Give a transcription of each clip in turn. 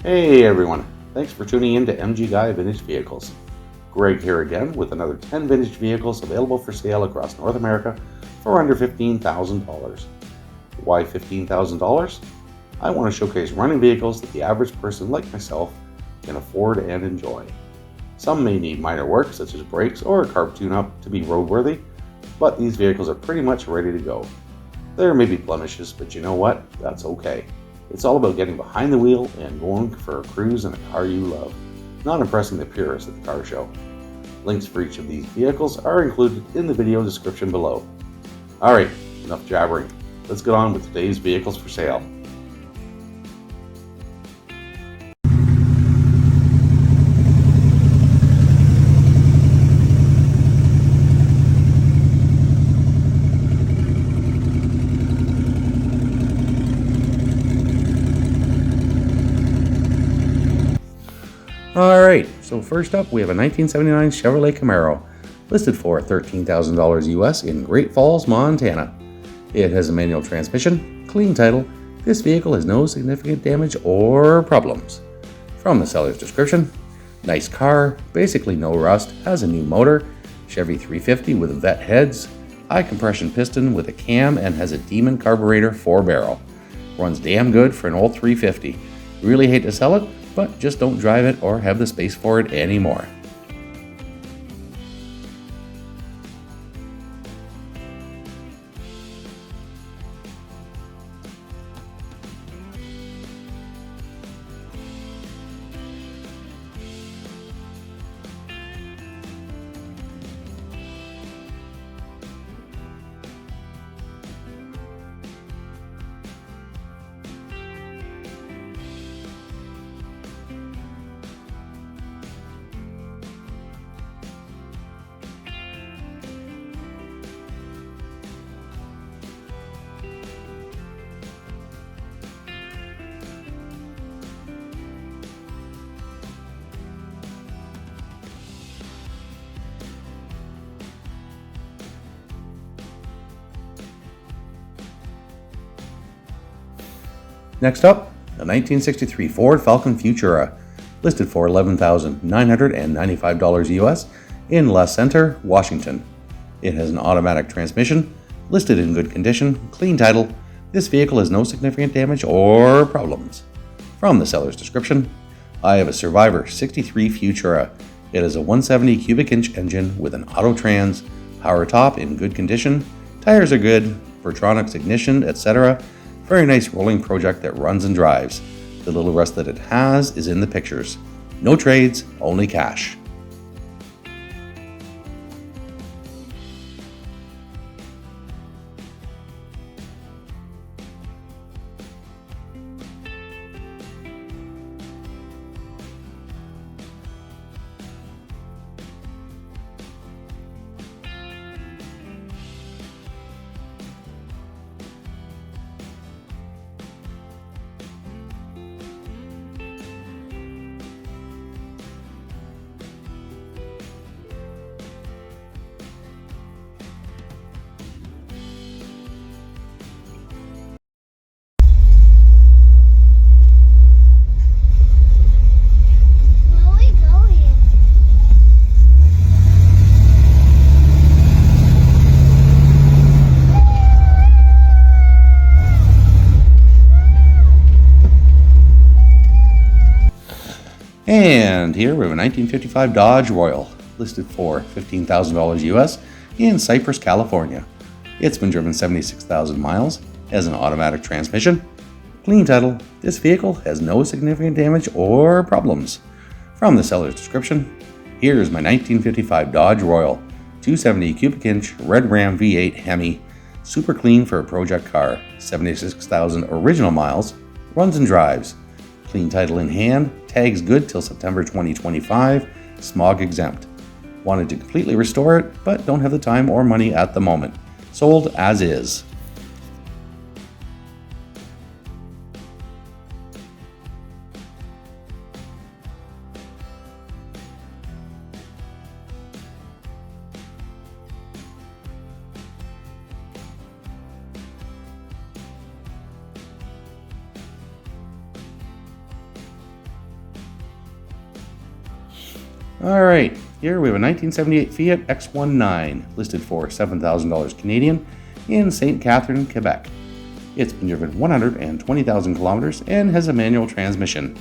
Hey everyone, thanks for tuning in to MG Guy Vintage Vehicles. Greg here again with another 10 vintage vehicles available for sale across North America for under $15,000. Why $15,000? I want to showcase running vehicles that the average person like myself can afford and enjoy. Some may need minor work such as brakes or a carb tune-up to be roadworthy, but these vehicles are pretty much ready to go. There may be blemishes, but you know what? That's okay. It's all about getting behind the wheel and going for a cruise in a car you love, not impressing the purists at the car show. Links for each of these vehicles are included in the video description below. Alright, enough jabbering. Let's get on with today's vehicles for sale. Alright, so first up we have a 1979 Chevrolet Camaro, listed for $13,000 US in Great Falls, Montana. It has a manual transmission, clean title. This vehicle has no significant damage or problems. From the seller's description: nice car, basically no rust, has a new motor, Chevy 350 with vet heads, high compression piston with a cam, and has a Demon carburetor 4-barrel. Runs damn good for an old 350. Really hate to sell it, but just don't drive it or have the space for it anymore. Next up, a 1963 Ford Falcon Futura, listed for $11,995 US in La Center, Washington. It has an automatic transmission, listed in good condition, clean title. This vehicle has no significant damage or problems. From the seller's description: I have a Survivor 63 Futura. It is a 170 cubic inch engine with an auto trans, power top in good condition, tires are good, Vertronics ignition, etc. Very nice rolling project that runs and drives. The little rust that it has is in the pictures. No trades, only cash. Where are we going? And here we have a 1955 Dodge Royal, listed for $15,000 US in Cypress, California. It's been driven 76,000 miles, has an automatic transmission, clean title. This vehicle has no significant damage or problems. From the seller's description: here's my 1955 Dodge Royal, 270 cubic inch Red Ram V8 Hemi, super clean for a project car, 76,000 original miles, runs and drives, clean title in hand, tags good till September 2025, smog exempt. Wanted to completely restore it, but don't have the time or money at the moment. Sold as is. Alright, here we have a 1978 Fiat X19 listed for $7,000 Canadian in St. Catherine, Quebec. It's been driven 120,000 kilometers and has a manual transmission.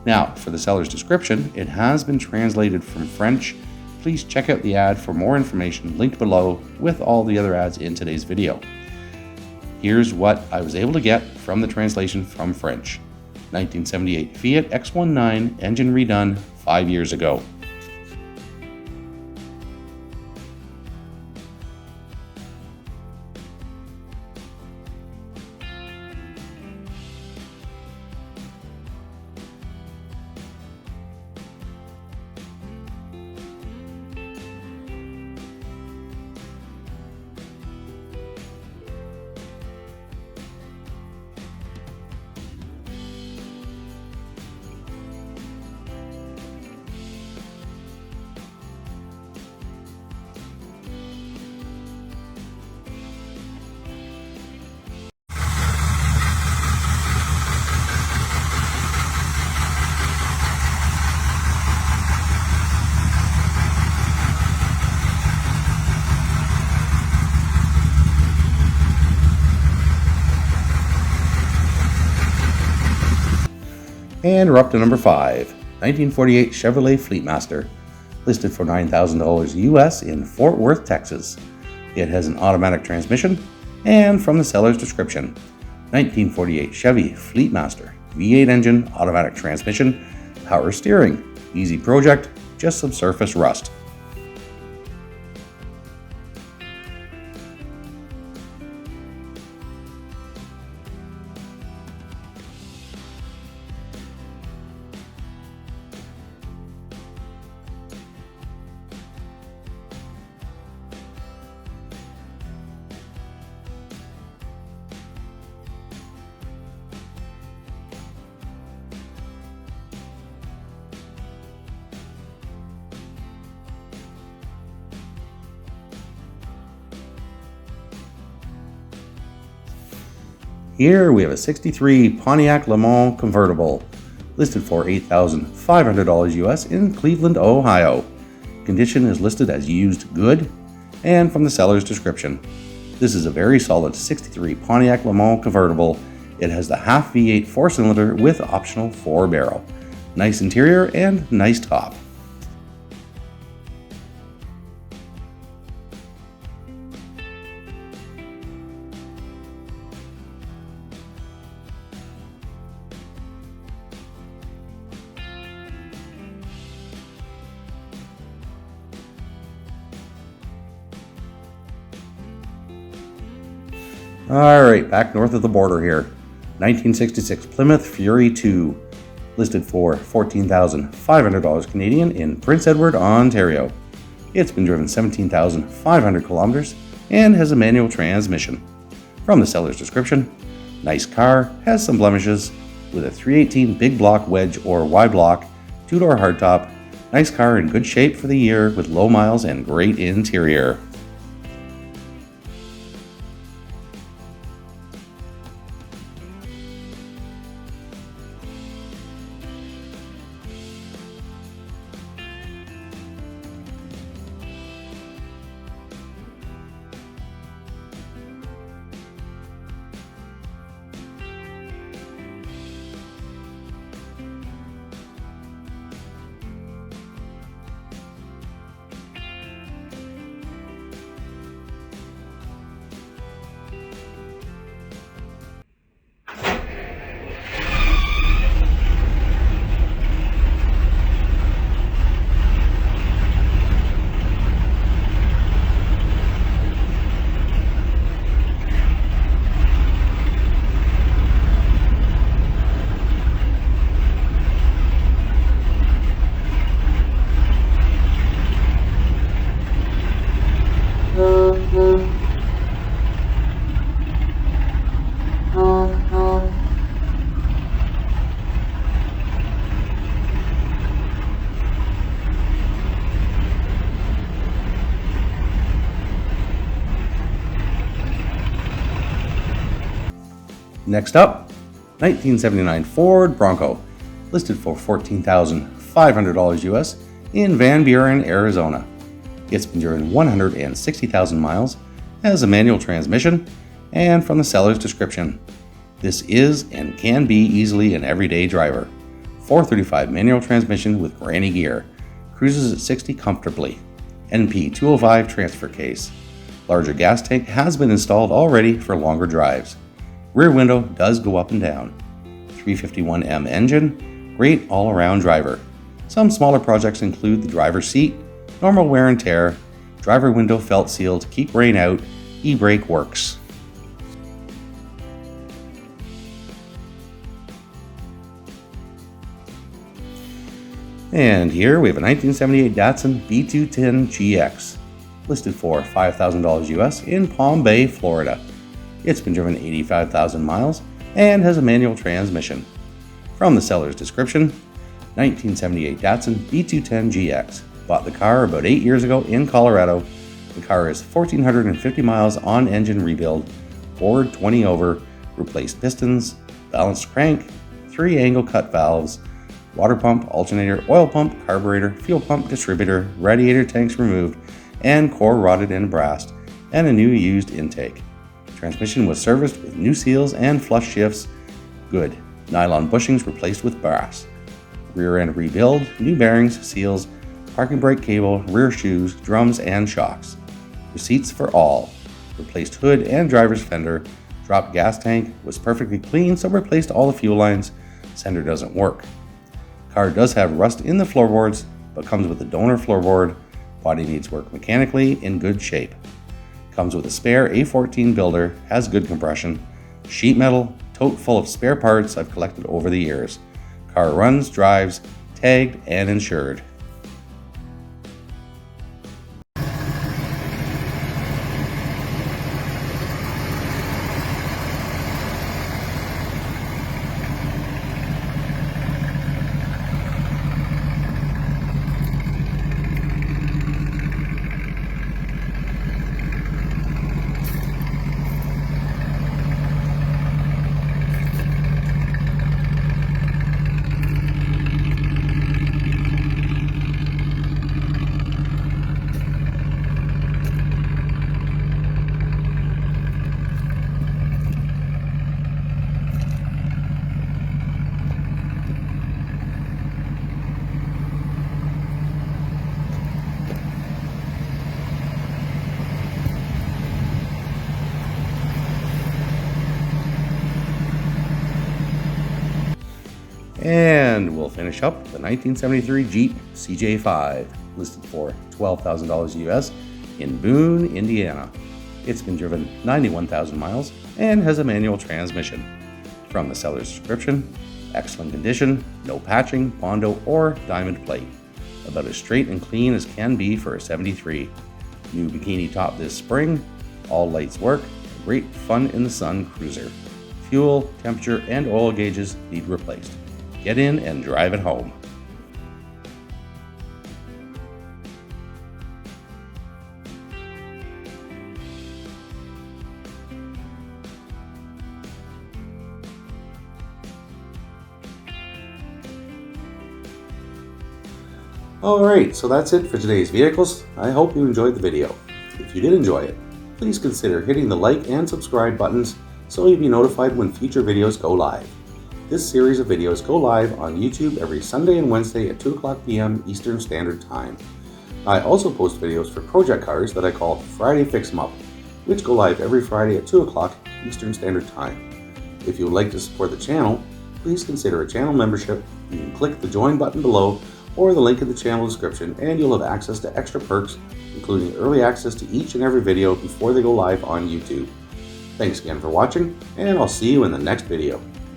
Now, for the seller's description, it has been translated from French. Please check out the ad for more information linked below with all the other ads in today's video. Here's what I was able to get from the translation from French. 1978 Fiat X19 engine redone 5 years ago. And we're up to number 5, 1948 Chevrolet Fleetmaster, listed for $9,000 US in Fort Worth, Texas. It has an automatic transmission, and from the seller's description, 1948 Chevy Fleetmaster, V8 engine, automatic transmission, power steering, easy project, just some surface rust. Here we have a 63 Pontiac Lon Convertible, listed for $8,500 US in Cleveland, Ohio. Condition is listed as used good, and from the seller's description, this is a very solid 63 Pontiac Lon Convertible. It has the half V8 4-cylinder with optional 4-barrel. Nice interior and nice top. Alright, back north of the border here. 1966 Plymouth Fury 2, listed for $14,500 Canadian in Prince Edward, Ontario. It's been driven 17,500 kilometers and has a manual transmission. From the seller's description, nice car, has some blemishes, with a 318 big block wedge or Y block, 2-door hardtop, nice car in good shape for the year with low miles and great interior. Next up, 1979 Ford Bronco, listed for $14,500 US in Van Buren, Arizona. It's been driven 160,000 miles, has a manual transmission, and from the seller's description, this is and can be easily an everyday driver. 435 manual transmission with granny gear, cruises at 60 comfortably. NP 205 transfer case. Larger gas tank has been installed already for longer drives. Rear window does go up and down. 351M engine, great all-around driver. Some smaller projects include the driver's seat, normal wear and tear, driver window felt sealed to keep rain out, e-brake works. And here we have a 1978 Datsun B210 GX, listed for $5,000 US in Palm Bay, Florida. It's been driven 85,000 miles and has a manual transmission. From the seller's description, 1978 Datsun B210 GX. Bought the car about 8 years ago in Colorado. The car is 1,450 miles on engine rebuild, bored 20 over, replaced pistons, balanced crank, 3 angle cut valves, water pump, alternator, oil pump, carburetor, fuel pump, distributor, radiator tanks removed, and core rotted and brassed, and a new used intake. Transmission was serviced with new seals and flush shifts. Good. Nylon bushings replaced with brass. Rear end rebuild, new bearings, seals, parking brake cable, rear shoes, drums, and shocks. Receipts for all. Replaced hood and driver's fender. Dropped gas tank, was perfectly clean, so replaced all the fuel lines. Sender doesn't work. Car does have rust in the floorboards, but comes with a donor floorboard. Body needs work mechanically, in good shape. Comes with a spare A14 builder, has good compression. Sheet metal, tote full of spare parts I've collected over the years. Car runs, drives, tagged, and insured. And we'll finish up the 1973 Jeep CJ5, listed for $12,000 US in Boone, Indiana. It's been driven 91,000 miles and has a manual transmission. From the seller's description, excellent condition, no patching, Bondo, or diamond plate. About as straight and clean as can be for a 73. New bikini top this spring, all lights work, great fun in the sun cruiser. Fuel, temperature, and oil gauges need replaced. Get in and drive it home. Alright, so that's it for today's vehicles. I hope you enjoyed the video. If you did enjoy it, please consider hitting the like and subscribe buttons so you'll be notified when future videos go live. This series of videos go live on YouTube every Sunday and Wednesday at 2:00 p.m. Eastern Standard Time. I also post videos for project cars that I call Friday Fix 'em Up, which go live every Friday at 2:00 Eastern Standard Time. If you would like to support the channel, please consider a channel membership. You can click the join button below or the link in the channel description and you'll have access to extra perks, including early access to each and every video before they go live on YouTube. Thanks again for watching, and I'll see you in the next video.